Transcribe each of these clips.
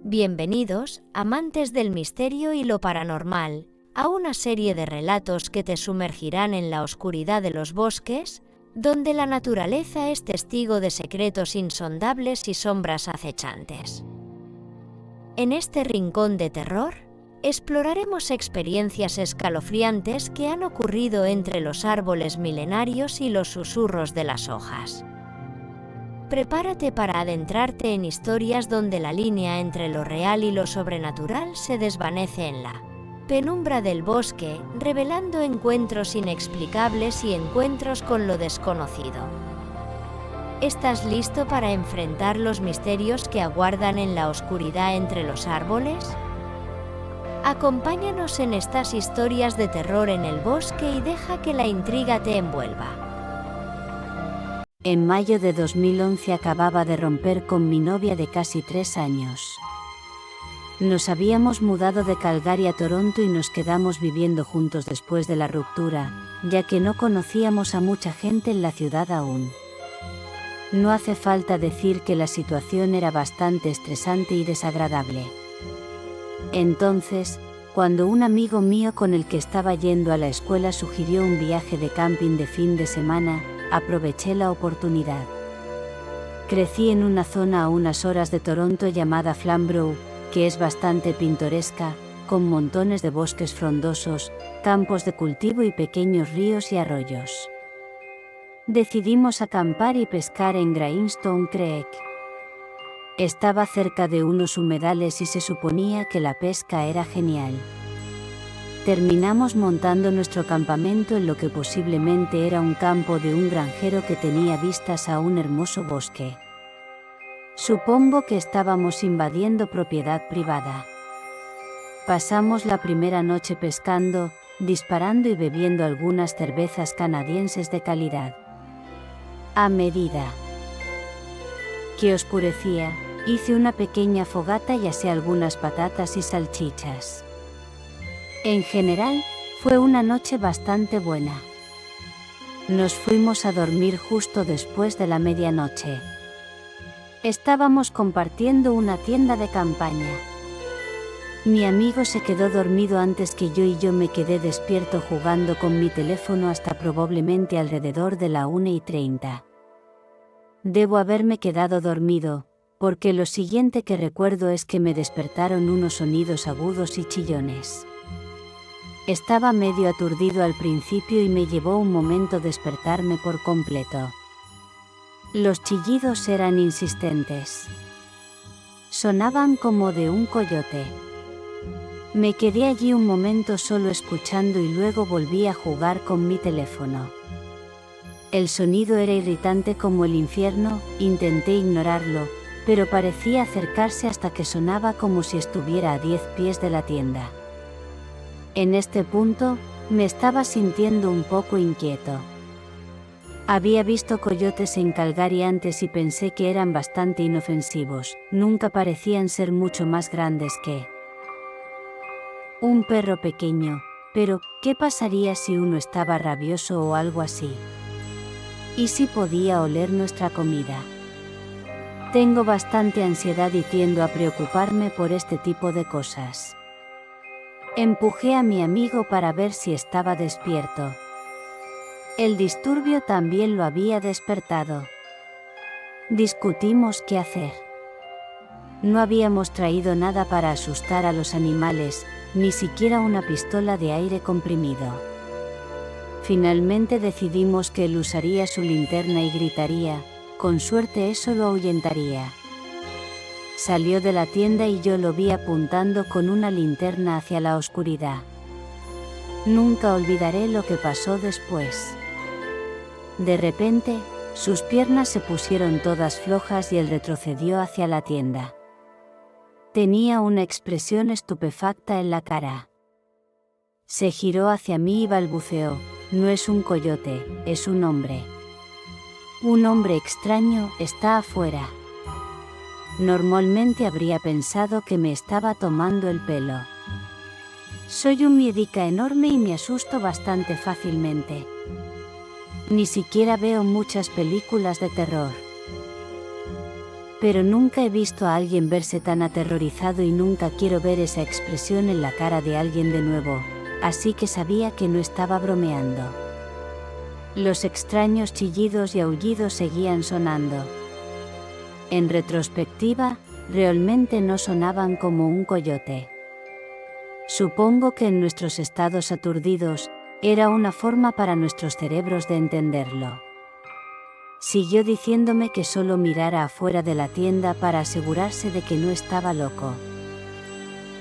Bienvenidos, amantes del misterio y lo paranormal, a una serie de relatos que te sumergirán en la oscuridad de los bosques, donde la naturaleza es testigo de secretos insondables y sombras acechantes. En este rincón de terror, exploraremos experiencias escalofriantes que han ocurrido entre los árboles milenarios y los susurros de las hojas. Prepárate para adentrarte en historias donde la línea entre lo real y lo sobrenatural se desvanece en la penumbra del bosque, revelando encuentros inexplicables y encuentros con lo desconocido. ¿Estás listo para enfrentar los misterios que aguardan en la oscuridad entre los árboles? Acompáñanos en estas historias de terror en el bosque y deja que la intriga te envuelva. En mayo de 2011 acababa de romper con mi novia de casi 3 años. Nos habíamos mudado de Calgary a Toronto y nos quedamos viviendo juntos después de la ruptura, ya que no conocíamos a mucha gente en la ciudad aún. No hace falta decir que la situación era bastante estresante y desagradable. Entonces, cuando un amigo mío con el que estaba yendo a la escuela sugirió un viaje de camping de fin de semana, aproveché la oportunidad. Crecí en una zona a unas horas de Toronto llamada Flamborough, que es bastante pintoresca, con montones de bosques frondosos, campos de cultivo y pequeños ríos y arroyos. Decidimos acampar y pescar en Grindstone Creek. Estaba cerca de unos humedales y se suponía que la pesca era genial. Terminamos montando nuestro campamento en lo que posiblemente era un campo de un granjero que tenía vistas a un hermoso bosque. Supongo que estábamos invadiendo propiedad privada. Pasamos la primera noche pescando, disparando y bebiendo algunas cervezas canadienses de calidad. A medida que oscurecía, hice una pequeña fogata y asé algunas patatas y salchichas. En general, fue una noche bastante buena. Nos fuimos a dormir justo después de la medianoche. Estábamos compartiendo una tienda de campaña. Mi amigo se quedó dormido antes que yo y yo me quedé despierto jugando con mi teléfono hasta probablemente alrededor de la 1:30. Debo haberme quedado dormido, porque lo siguiente que recuerdo es que me despertaron unos sonidos agudos y chillones. Estaba medio aturdido al principio y me llevó un momento despertarme por completo. Los chillidos eran insistentes. Sonaban como de un coyote. Me quedé allí un momento solo escuchando y luego volví a jugar con mi teléfono. El sonido era irritante como el infierno, intenté ignorarlo, pero parecía acercarse hasta que sonaba como si estuviera a 10 pies de la tienda. En este punto, me estaba sintiendo un poco inquieto. Había visto coyotes en Calgary antes y pensé que eran bastante inofensivos, nunca parecían ser mucho más grandes que un perro pequeño, pero ¿qué pasaría si uno estaba rabioso o algo así? ¿Y si podía oler nuestra comida? Tengo bastante ansiedad y tiendo a preocuparme por este tipo de cosas. Empujé a mi amigo para ver si estaba despierto. El disturbio también lo había despertado. Discutimos qué hacer. No habíamos traído nada para asustar a los animales, ni siquiera una pistola de aire comprimido. Finalmente decidimos que él usaría su linterna y gritaría, con suerte eso lo ahuyentaría. Salió de la tienda y yo lo vi apuntando con una linterna hacia la oscuridad. Nunca olvidaré lo que pasó después. De repente, sus piernas se pusieron todas flojas y él retrocedió hacia la tienda. Tenía una expresión estupefacta en la cara. Se giró hacia mí y balbuceó, no es un coyote, es un hombre. Un hombre extraño está afuera. Normalmente habría pensado que me estaba tomando el pelo. Soy un miedica enorme y me asusto bastante fácilmente. Ni siquiera veo muchas películas de terror. Pero nunca he visto a alguien verse tan aterrorizado y nunca quiero ver esa expresión en la cara de alguien de nuevo, así que sabía que no estaba bromeando. Los extraños chillidos y aullidos seguían sonando. En retrospectiva, realmente no sonaban como un coyote. Supongo que en nuestros estados aturdidos, era una forma para nuestros cerebros de entenderlo. Siguió diciéndome que solo mirara afuera de la tienda para asegurarse de que no estaba loco.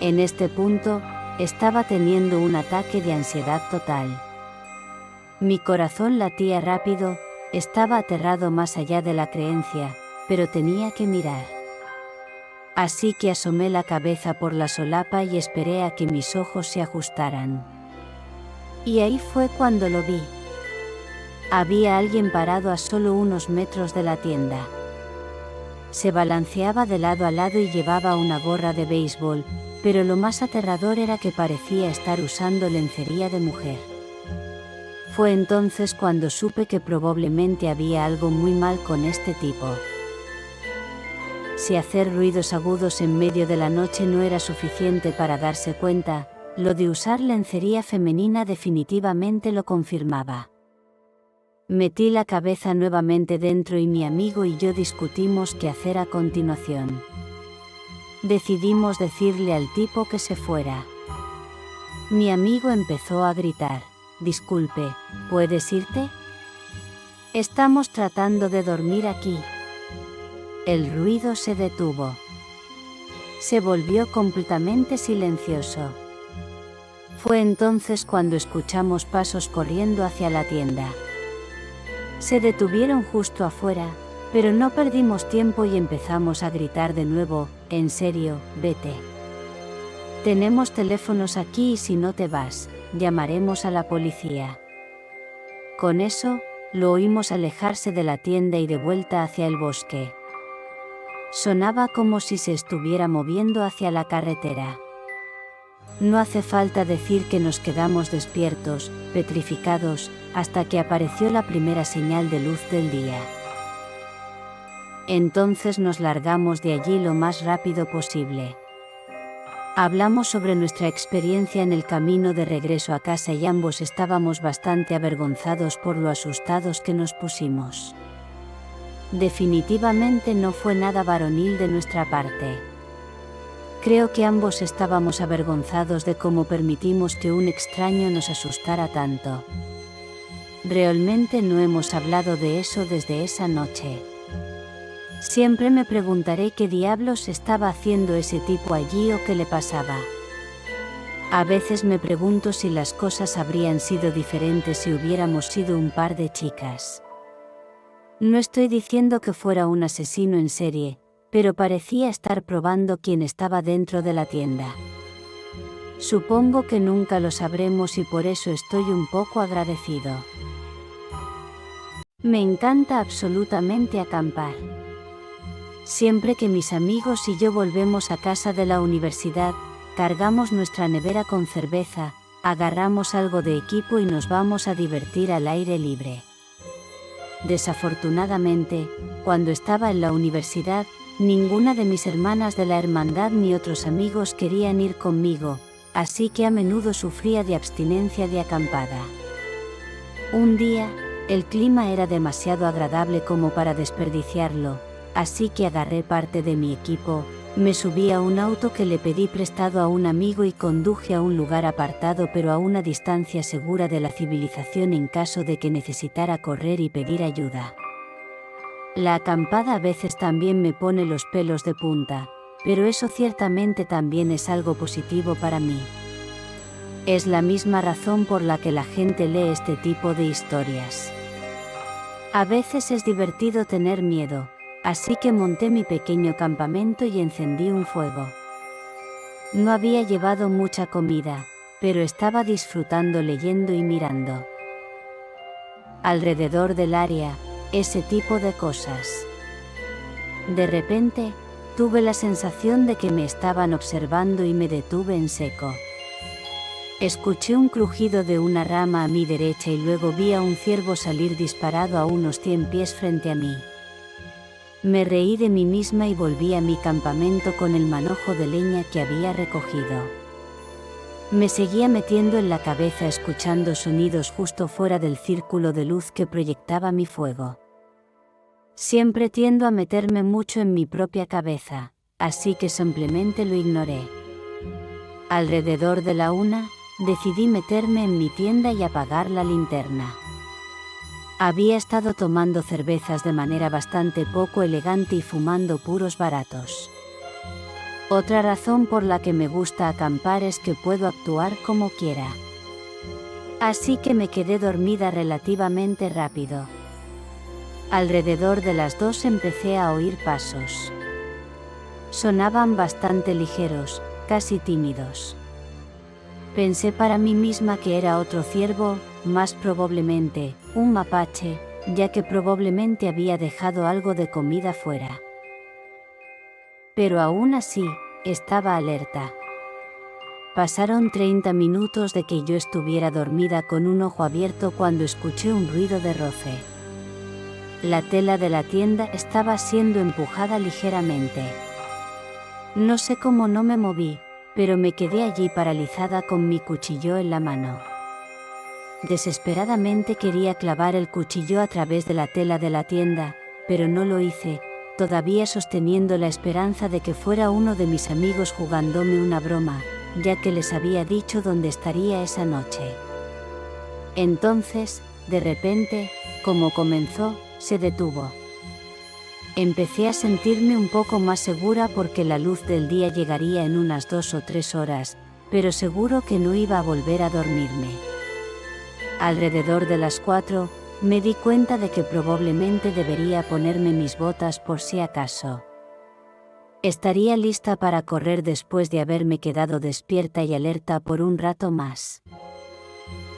En este punto, estaba teniendo un ataque de ansiedad total. Mi corazón latía rápido, estaba aterrado más allá de la creencia, pero tenía que mirar. Así que asomé la cabeza por la solapa y esperé a que mis ojos se ajustaran. Y ahí fue cuando lo vi. Había alguien parado a solo unos metros de la tienda. Se balanceaba de lado a lado y llevaba una gorra de béisbol, pero lo más aterrador era que parecía estar usando lencería de mujer. Fue entonces cuando supe que probablemente había algo muy mal con este tipo. Si hacer ruidos agudos en medio de la noche no era suficiente para darse cuenta, lo de usar lencería femenina definitivamente lo confirmaba. Metí la cabeza nuevamente dentro y mi amigo y yo discutimos qué hacer a continuación. Decidimos decirle al tipo que se fuera. Mi amigo empezó a gritar: «Disculpe, ¿puedes irte? Estamos tratando de dormir aquí». El ruido se detuvo. Se volvió completamente silencioso. Fue entonces cuando escuchamos pasos corriendo hacia la tienda. Se detuvieron justo afuera, pero no perdimos tiempo y empezamos a gritar de nuevo: «En serio, vete. Tenemos teléfonos aquí y si no te vas, llamaremos a la policía». Con eso, lo oímos alejarse de la tienda y de vuelta hacia el bosque. Sonaba como si se estuviera moviendo hacia la carretera. No hace falta decir que nos quedamos despiertos, petrificados, hasta que apareció la primera señal de luz del día. Entonces nos largamos de allí lo más rápido posible. Hablamos sobre nuestra experiencia en el camino de regreso a casa y ambos estábamos bastante avergonzados por lo asustados que nos pusimos. Definitivamente no fue nada varonil de nuestra parte. Creo que ambos estábamos avergonzados de cómo permitimos que un extraño nos asustara tanto. Realmente no hemos hablado de eso desde esa noche. Siempre me preguntaré qué diablos estaba haciendo ese tipo allí o qué le pasaba. A veces me pregunto si las cosas habrían sido diferentes si hubiéramos sido un par de chicas. No estoy diciendo que fuera un asesino en serie, pero parecía estar probando quién estaba dentro de la tienda. Supongo que nunca lo sabremos y por eso estoy un poco agradecido. Me encanta absolutamente acampar. Siempre que mis amigos y yo volvemos a casa de la universidad, cargamos nuestra nevera con cerveza, agarramos algo de equipo y nos vamos a divertir al aire libre. Desafortunadamente, cuando estaba en la universidad, ninguna de mis hermanas de la hermandad ni otros amigos querían ir conmigo, así que a menudo sufría de abstinencia de acampada. Un día, el clima era demasiado agradable como para desperdiciarlo, así que agarré parte de mi equipo, me subí a un auto que le pedí prestado a un amigo y conduje a un lugar apartado pero a una distancia segura de la civilización en caso de que necesitara correr y pedir ayuda. La acampada a veces también me pone los pelos de punta, pero eso ciertamente también es algo positivo para mí. Es la misma razón por la que la gente lee este tipo de historias. A veces es divertido tener miedo, así que monté mi pequeño campamento y encendí un fuego. No había llevado mucha comida, pero estaba disfrutando leyendo y mirando. Alrededor del área, ese tipo de cosas. De repente, tuve la sensación de que me estaban observando y me detuve en seco. Escuché un crujido de una rama a mi derecha y luego vi a un ciervo salir disparado a unos 100 pies frente a mí. Me reí de mí misma y volví a mi campamento con el manojo de leña que había recogido. Me seguía metiendo en la cabeza escuchando sonidos justo fuera del círculo de luz que proyectaba mi fuego. Siempre tiendo a meterme mucho en mi propia cabeza, así que simplemente lo ignoré. Alrededor de la 1, decidí meterme en mi tienda y apagar la linterna. Había estado tomando cervezas de manera bastante poco elegante y fumando puros baratos. Otra razón por la que me gusta acampar es que puedo actuar como quiera. Así que me quedé dormida relativamente rápido. Alrededor de las 2 empecé a oír pasos. Sonaban bastante ligeros, casi tímidos. Pensé para mí misma que era otro ciervo, más probablemente, un mapache, ya que probablemente había dejado algo de comida fuera. Pero aún así, estaba alerta. Pasaron 30 minutos de que yo estuviera dormida con un ojo abierto cuando escuché un ruido de roce. La tela de la tienda estaba siendo empujada ligeramente. No sé cómo no me moví, pero me quedé allí paralizada con mi cuchillo en la mano. Desesperadamente quería clavar el cuchillo a través de la tela de la tienda, pero no lo hice, todavía sosteniendo la esperanza de que fuera uno de mis amigos jugándome una broma, ya que les había dicho dónde estaría esa noche. Entonces, de repente, como comenzó, se detuvo. Empecé a sentirme un poco más segura porque la luz del día llegaría en unas 2 o 3 horas, pero seguro que no iba a volver a dormirme. Alrededor de las 4, me di cuenta de que probablemente debería ponerme mis botas por si acaso. Estaría lista para correr después de haberme quedado despierta y alerta por un rato más.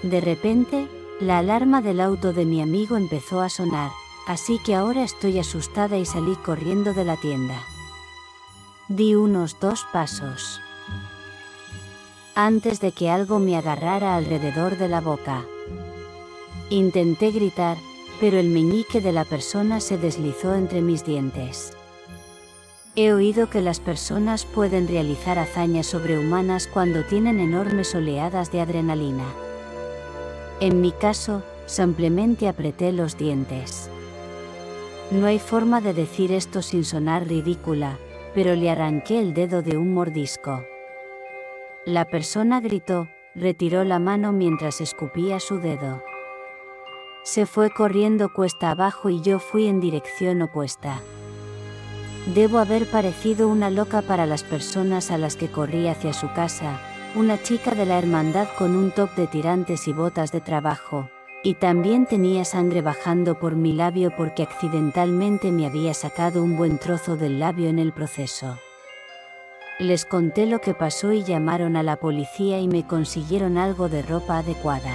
De repente, la alarma del auto de mi amigo empezó a sonar, así que ahora estoy asustada y salí corriendo de la tienda. Di unos 2 pasos antes de que algo me agarrara alrededor de la boca. Intenté gritar, pero el meñique de la persona se deslizó entre mis dientes. He oído que las personas pueden realizar hazañas sobrehumanas cuando tienen enormes oleadas de adrenalina. En mi caso, simplemente apreté los dientes. No hay forma de decir esto sin sonar ridícula, pero le arranqué el dedo de un mordisco. La persona gritó, retiró la mano mientras escupía su dedo. Se fue corriendo cuesta abajo y yo fui en dirección opuesta. Debo haber parecido una loca para las personas a las que corrí hacia su casa, una chica de la hermandad con un top de tirantes y botas de trabajo, y también tenía sangre bajando por mi labio porque accidentalmente me había sacado un buen trozo del labio en el proceso. Les conté lo que pasó y llamaron a la policía y me consiguieron algo de ropa adecuada.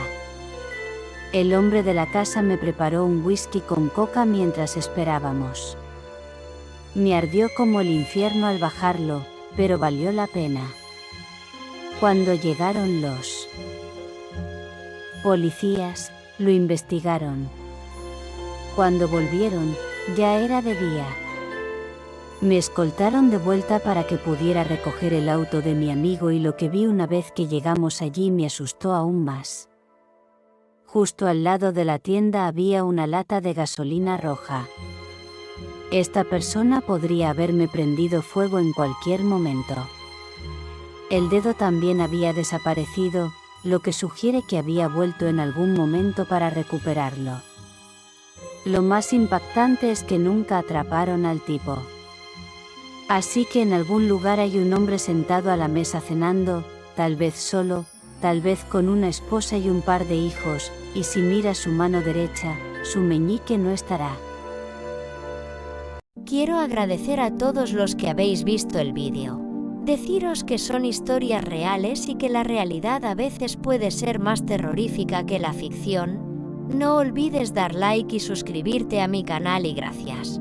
El hombre de la casa me preparó un whisky con coca mientras esperábamos. Me ardió como el infierno al bajarlo, pero valió la pena. Cuando llegaron los policías, lo investigaron. Cuando volvieron, ya era de día. Me escoltaron de vuelta para que pudiera recoger el auto de mi amigo y lo que vi una vez que llegamos allí me asustó aún más. Justo al lado de la tienda había una lata de gasolina roja. Esta persona podría haberme prendido fuego en cualquier momento. El dedo también había desaparecido, lo que sugiere que había vuelto en algún momento para recuperarlo. Lo más impactante es que nunca atraparon al tipo. Así que en algún lugar hay un hombre sentado a la mesa cenando, tal vez solo, tal vez con una esposa y un par de hijos, y si mira su mano derecha, su meñique no estará. Quiero agradecer a todos los que habéis visto el vídeo. Deciros que son historias reales y que la realidad a veces puede ser más terrorífica que la ficción. No olvides dar like y suscribirte a mi canal y gracias.